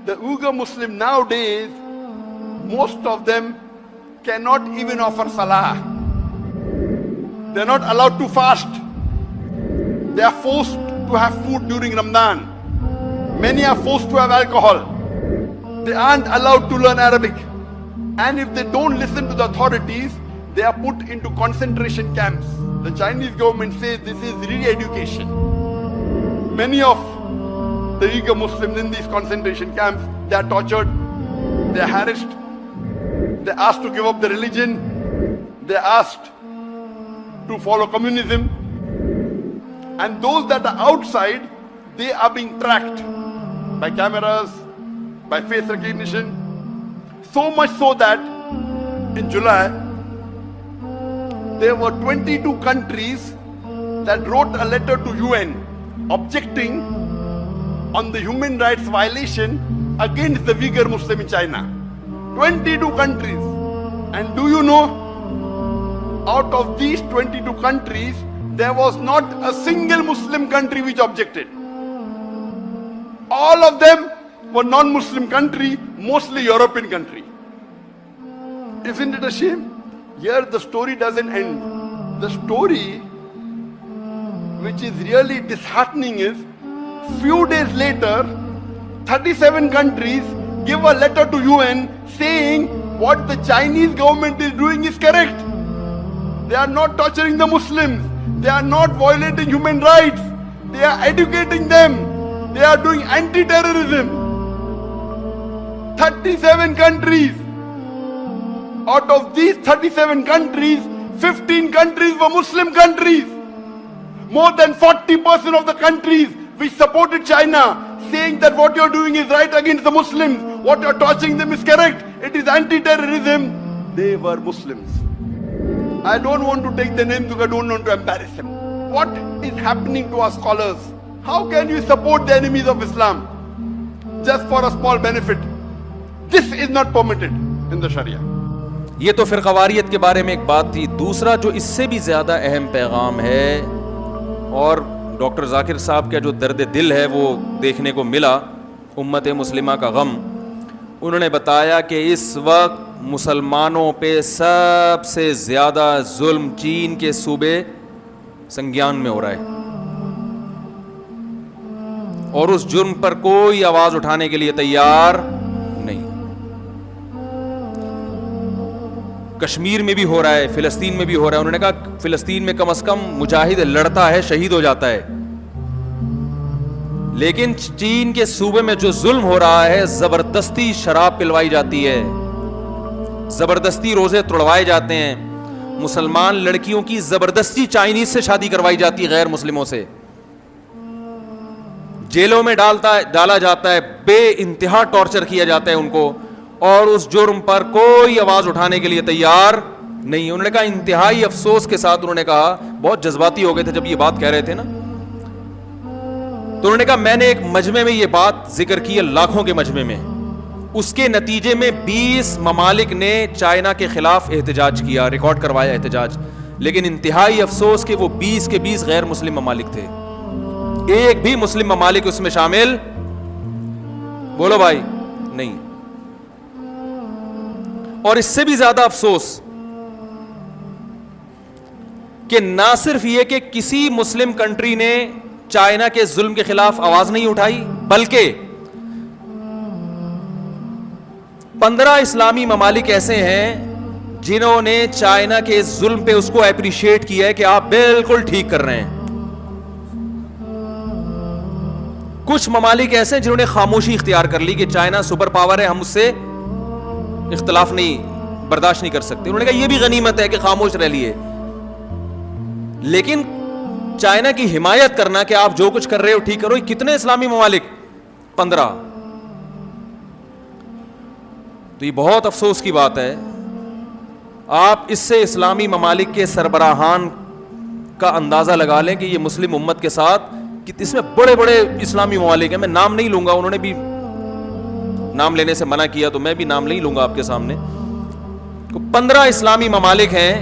The Uyghur Muslim nowadays, most of them cannot even offer salah. They are not allowed to fast. They are forced to have food during Ramadan. Many are forced to have alcohol. They aren't allowed to learn Arabic. And if they don't listen to the authorities, they are put into concentration camps. The Chinese government says this is re-education. Many of the Uyghur Muslims in these concentration camps, they are tortured, they are harassed, they are asked to give up their religion, they are asked to follow communism. And those that are outside, they are being tracked by cameras, by face recognition. So much so that in July, there were 22 countries that wrote a letter to UN objecting on the human rights violation against the Uyghur Muslim in China. 22 countries. And do you know, out of these 22 countries, there was not a single Muslim country which objected. All of them were non-Muslim country, mostly European country. Isn't it a shame? Here the story doesn't end. The story which is really disheartening is, few days later, 37 countries give a letter to UN saying what the Chinese government is doing is correct. They are not torturing the Muslims. They are not violating human rights. They are educating them. They are doing anti-terrorism. 37 countries. Out of these 37 countries, 15 countries were Muslim countries. More than 40% of the countries which supported China, saying that what you're doing is right against the Muslims, what you're torturing them is correct, it is anti-terrorism, they were Muslims. I don't want to take the names because I don't want to embarrass them. What is happening to our scholars? How can you support the enemies of Islam just for a small benefit? This is not permitted in the Sharia. یہ تو فرقواریت کے بارے میں ایک بات تھی. دوسرا جو اس سے بھی زیادہ اہم پیغام ہے اور ڈاکٹر ذاکر صاحب کا جو درد دل ہے وہ دیکھنے کو ملا, امت مسلمہ کا غم. انہوں نے بتایا کہ اس وقت مسلمانوں پہ سب سے زیادہ ظلم چین کے صوبے سنگیان میں ہو رہا ہے, اور اس جرم پر کوئی آواز اٹھانے کے لیے تیار نہیں. کشمیر میں بھی ہو رہا ہے, فلسطین میں بھی ہو رہا ہے. انہوں نے کہا فلسطین میں کم از کم مجاہد لڑتا ہے, شہید ہو جاتا ہے, لیکن چین کے صوبے میں جو ظلم ہو رہا ہے, زبردستی شراب پلوائی جاتی ہے, زبردستی روزے توڑوائے جاتے ہیں, مسلمان لڑکیوں کی زبردستی چائنیز سے شادی کروائی جاتی ہے غیر مسلموں سے, جیلوں میں ڈالا جاتا ہے, بے انتہا ٹارچر کیا جاتا ہے ان کو, اور اس جرم پر کوئی آواز اٹھانے کے لیے تیار نہیں. انہوں نے کہا انتہائی افسوس کے ساتھ, انہوں نے کہا بہت جذباتی ہو گئے تھے جب یہ بات کہہ رہے تھے نا, تو انہوں نے کہا میں نے ایک مجمع میں یہ بات ذکر کی ہے, لاکھوں کے مجمع میں, اس کے نتیجے میں 20 ممالک نے چائنا کے خلاف احتجاج کیا, ریکارڈ کروایا احتجاج, لیکن انتہائی افسوس کہ وہ 20 کے 20 غیر مسلم ممالک تھے, ایک بھی مسلم ممالک اس میں شامل, بولو بھائی, نہیں. اور اس سے بھی زیادہ افسوس کہ نہ صرف یہ کہ کسی مسلم کنٹری نے چائنا کے ظلم کے خلاف آواز نہیں اٹھائی, بلکہ 15 اسلامی ممالک ایسے ہیں جنہوں نے چائنا کے ظلم پہ اس کو اپریشیٹ کیا ہے کہ آپ بالکل ٹھیک کر رہے ہیں. کچھ ممالک ایسے ہیں جنہوں نے خاموشی اختیار کر لی کہ چائنا سپر پاور ہے, ہم اس سے اختلاف نہیں برداشت نہیں کر سکتے. انہوں نے کہا یہ بھی غنیمت ہے کہ خاموش رہ لیے, لیکن چائنا کی حمایت کرنا کہ آپ جو کچھ کر رہے ہو ٹھیک کرو, کتنے اسلامی ممالک, 15. تو یہ بہت افسوس کی بات ہے. آپ اس سے اسلامی ممالک کے سربراہان کا اندازہ لگا لیں کہ یہ مسلم امت کے ساتھ اس میں بڑے بڑے اسلامی ممالک ہیں, میں نام نہیں لوں گا, انہوں نے بھی نام لینے سے منع کیا تو میں بھی نام نہیں لوں گا آپ کے سامنے. 15 اسلامی ممالک ہیں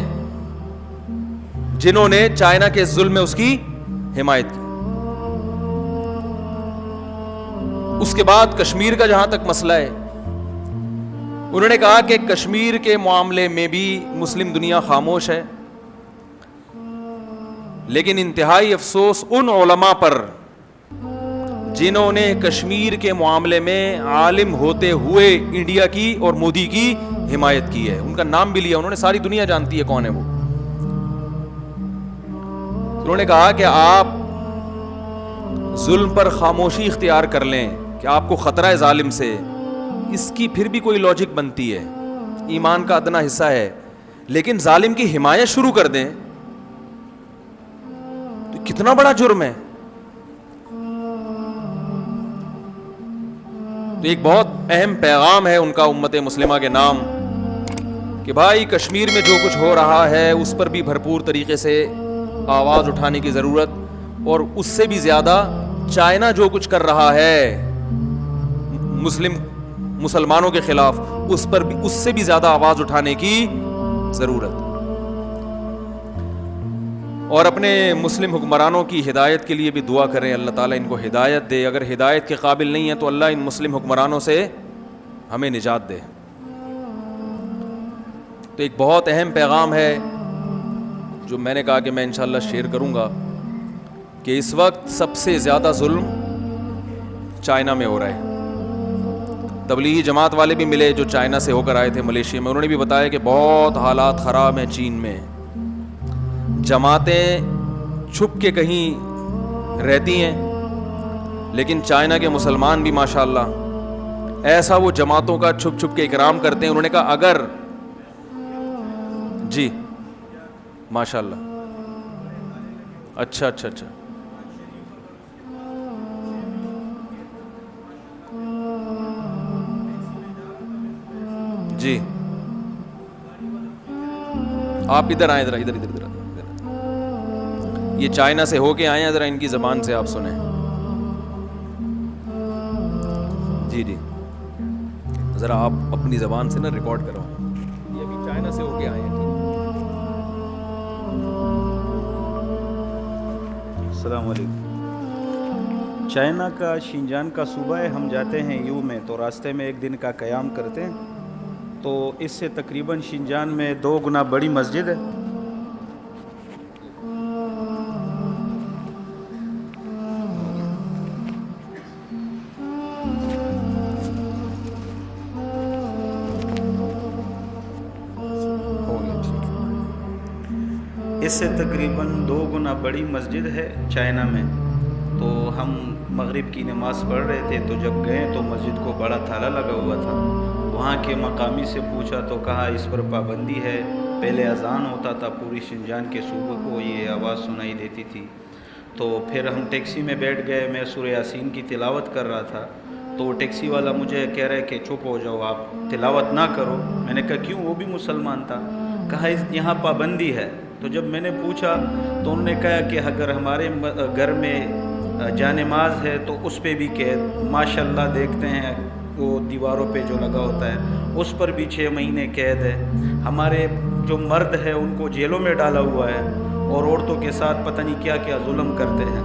جنہوں نے چائنا کے ظلم میں اس کی حمایت کی. اس کے بعد کشمیر کا جہاں تک مسئلہ ہے، انہوں نے کہا کہ کشمیر کے معاملے میں بھی مسلم دنیا خاموش ہے، لیکن انتہائی افسوس ان علماء پر جنہوں نے کشمیر کے معاملے میں عالم ہوتے ہوئے انڈیا کی اور مودی کی حمایت کی ہے. ان کا نام بھی لیا انہوں نے، ساری دنیا جانتی ہے کون ہے وہ. انہوں نے کہا کہ آپ ظلم پر خاموشی اختیار کر لیں کہ آپ کو خطرہ ہے ظالم سے، اس کی پھر بھی کوئی لاجک بنتی ہے، ایمان کا ادنا حصہ ہے، لیکن ظالم کی حمایت شروع کر دیں تو کتنا بڑا جرم ہے. تو ایک بہت اہم پیغام ہے ان کا امت مسلمہ کے نام کہ بھائی کشمیر میں جو کچھ ہو رہا ہے اس پر بھی بھرپور طریقے سے آواز اٹھانے کی ضرورت، اور اس سے بھی زیادہ چائنا جو کچھ کر رہا ہے مسلمانوں کے خلاف، اس پر بھی، اس سے بھی زیادہ آواز اٹھانے کی ضرورت. اور اپنے مسلم حکمرانوں کی ہدایت کے لیے بھی دعا کریں، اللہ تعالیٰ ان کو ہدایت دے. اگر ہدایت کے قابل نہیں ہے تو اللہ ان مسلم حکمرانوں سے ہمیں نجات دے. تو ایک بہت اہم پیغام ہے جو میں نے کہا کہ میں انشاءاللہ شیئر کروں گا کہ اس وقت سب سے زیادہ ظلم چائنا میں ہو رہا ہے. تبلیغی جماعت والے بھی ملے جو چائنا سے ہو کر آئے تھے ملیشیا میں، انہوں نے بھی بتایا کہ بہت حالات خراب ہیں چین میں. جماعتیں چھپ کے کہیں رہتی ہیں، لیکن چائنا کے مسلمان بھی ماشاءاللہ ایسا وہ جماعتوں کا چھپ چھپ کے اکرام کرتے ہیں. انہوں نے کہا اگر جی ماشاءاللہ اچھا جی آپ ادھر آئیں، ادھر یہ چائنا سے ہو کے آئے ہیں، ذرا ان کی زبان سے آپ سنیں. جی ذرا آپ اپنی زبان سے نا ریکارڈ کرو. یہ ابھی چائنا سے ہو کے آئے ہیں. السلام علیکم. چائنا کا شینجان کا صوبہ ہے. ہم جاتے ہیں یو میں تو راستے میں ایک دن کا قیام کرتے ہیں، تو اس سے تقریباً شینجان میں 2 گنا بڑی مسجد ہے. اس سے تقریباً 2 گنا بڑی مسجد ہے چائنا میں. تو ہم مغرب کی نماز پڑھ رہے تھے تو جب گئے تو مسجد کو بڑا تالا لگا ہوا تھا. وہاں کے مقامی سے پوچھا تو کہا اس پر پابندی ہے، پہلے اذان ہوتا تھا پوری شینجان کے صوبے کو یہ آواز سنائی دیتی تھی. تو پھر ہم ٹیکسی میں بیٹھ گئے، میں سورہ یاسین کی تلاوت کر رہا تھا تو ٹیکسی والا مجھے کہہ رہا ہے کہ چپ ہو جاؤ، آپ تلاوت نہ کرو. میں نے کہا کیوں؟ وہ بھی مسلمان تھا. کہا یہاں پابندی ہے. تو جب میں نے پوچھا تو انہوں نے کہا کہ اگر ہمارے گھر میں جانماز ہے تو اس پہ بھی قید. ماشاءاللہ دیکھتے ہیں وہ دیواروں پہ جو لگا ہوتا ہے اس پر بھی 6 مہینے قید ہے. ہمارے جو مرد ہے ان کو جیلوں میں ڈالا ہوا ہے اور عورتوں کے ساتھ پتہ نہیں کیا کیا ظلم کرتے ہیں.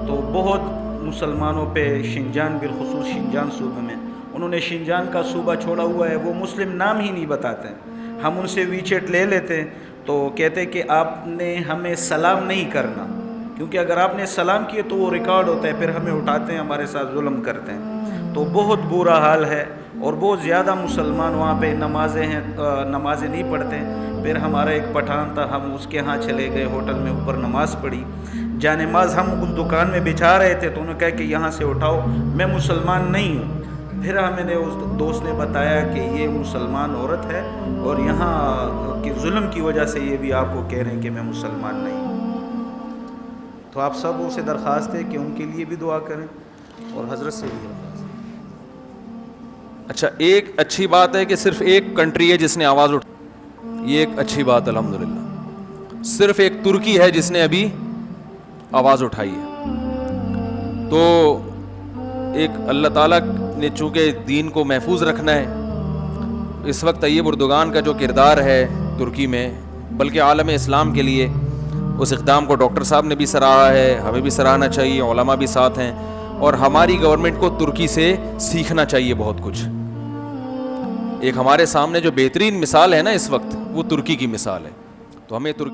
تو بہت مسلمانوں پہ شینجان، بالخصوص شینجان صوبے میں، انہوں نے شینجان کا صوبہ چھوڑا ہوا ہے. وہ مسلم نام ہی نہیں بتاتے. ہم ان سے ویچیٹ لے لیتے ہیں تو کہتے کہ آپ نے ہمیں سلام نہیں کرنا، کیونکہ اگر آپ نے سلام کیے تو وہ ریکارڈ ہوتا ہے، پھر ہمیں اٹھاتے ہیں، ہمارے ساتھ ظلم کرتے ہیں. تو بہت برا حال ہے اور بہت زیادہ مسلمان وہاں پہ نمازیں نہیں پڑھتے. پھر ہمارا ایک پٹھان تھا، ہم اس کے ہاں چلے گئے، ہوٹل میں اوپر نماز پڑھی. جانماز ہم اس دکان میں بچھا رہے تھے تو انہوں نے کہا کہ یہاں سے اٹھاؤ، میں مسلمان نہیں ہوں. پھر ہمیں نے اس دوست نے بتایا کہ یہ مسلمان عورت ہے اور یہاں کے ظلم کی وجہ سے یہ بھی آپ کو کہہ رہے ہیں کہ میں مسلمان نہیں ہوں. تو آپ سب سے درخواست ہے کہ ان کے لیے بھی دعا کریں اور حضرت سے بھی درخواست. اچھا، ایک اچھی بات ہے کہ صرف ایک کنٹری ہے جس نے آواز اٹھائی، یہ ایک اچھی بات الحمدللہ. صرف ایک ترکی ہے جس نے ابھی آواز اٹھائی ہے. تو ایک اللہ تعالیٰ نے چونکہ دین کو محفوظ رکھنا ہے، اس وقت طیب اردگان کا جو کردار ہے ترکی میں بلکہ عالم اسلام کے لیے، اس اقدام کو ڈاکٹر صاحب نے بھی سراہا ہے، ہمیں بھی سراہنا چاہیے، علماء بھی ساتھ ہیں. اور ہماری گورنمنٹ کو ترکی سے سیکھنا چاہیے بہت کچھ. ایک ہمارے سامنے جو بہترین مثال ہے نا اس وقت وہ ترکی کی مثال ہے. تو ہمیں ترکی